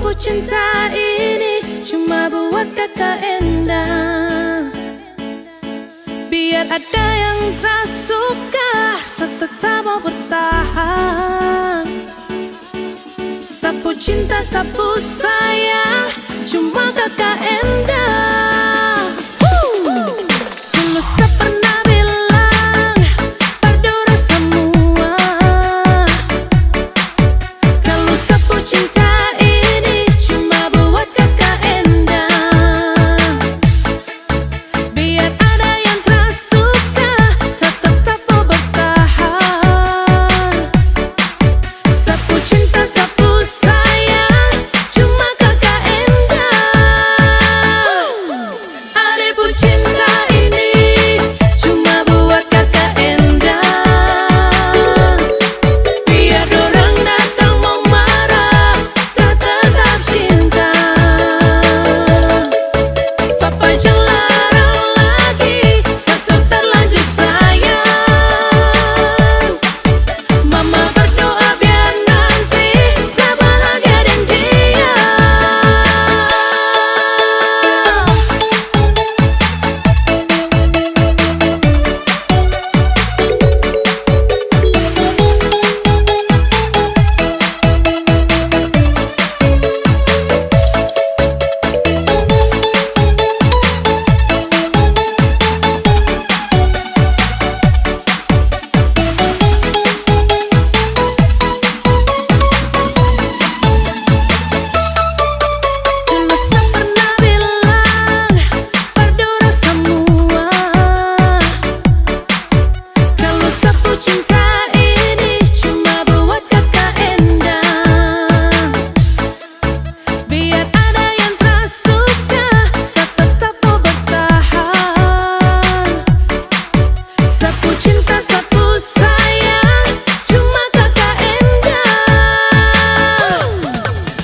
sapu cinta ini cuma buat kakak Endang. Biar ada yang tersuka, tetap mau bertahan. Sapu cinta, sapu sayang, cuma kakak Endang. Dulu saya pernah bilang berdua semua, kalau sapu cinta ini cuma buat kakak Endang. Biar ada yang tersuka, saya tetap mau bertahan. Sapu cinta, sapu sayang, cuma kakak Endang. Adikku cinta ini cuma buat kakak Endang. Biar dorang datang mau marah, saya tetap cinta. Papa jangan larang lagi, saya terlanjur sayang. Mama berdoa biar nanti saya bahagia dan dia. Dulu saya pernah bilang berdua semua, kalau sapu cinta ini cuma buat kakak Endang. Biar ada yang tersuka, saya tetap mau bertahan. Sapu cinta, sapu sayang, cuma kakak Endang.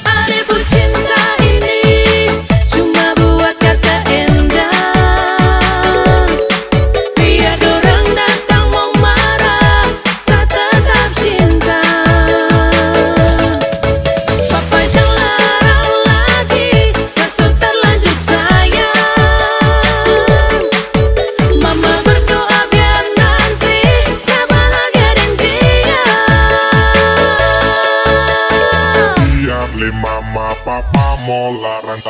Adikku cinta ini cuma buat kakak Endang. Biar dorang datang mau marah, saya tetap cinta. Papa jangan larang lagi, saya terlanjur sayang. Mama berdoa biar nanti saya bahagia dan dia. Biar mama papa mau larang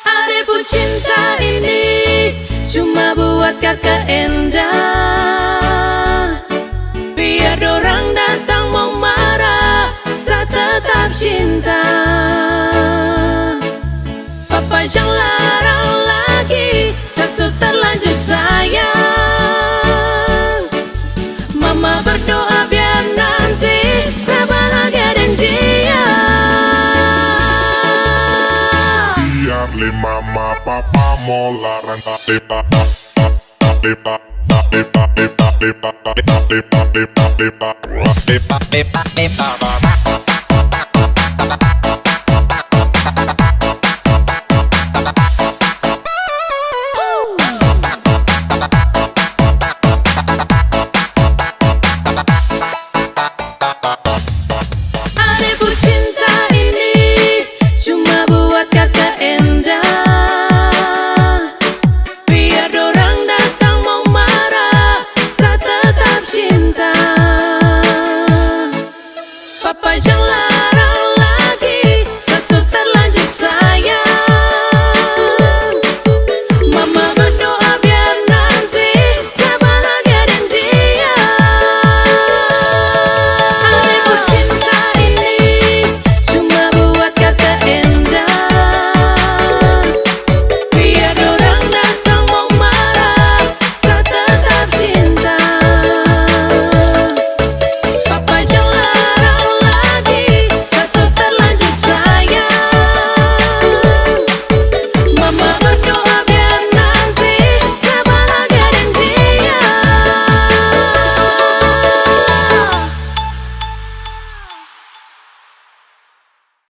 Adikku cinta ini cuma buat kakak Endang. Biar dorang datang mau marah, saya tetap cinta. Papa jangan larang lagi, saya terlanjur sayang. Mama berdoa biar nanti saya bahagia dan dia. Biar mama papa mau larang Bip, bip, bip, bip, bip, bip, bip, bip, bip, bip, bip, bip, bip, bip, bip,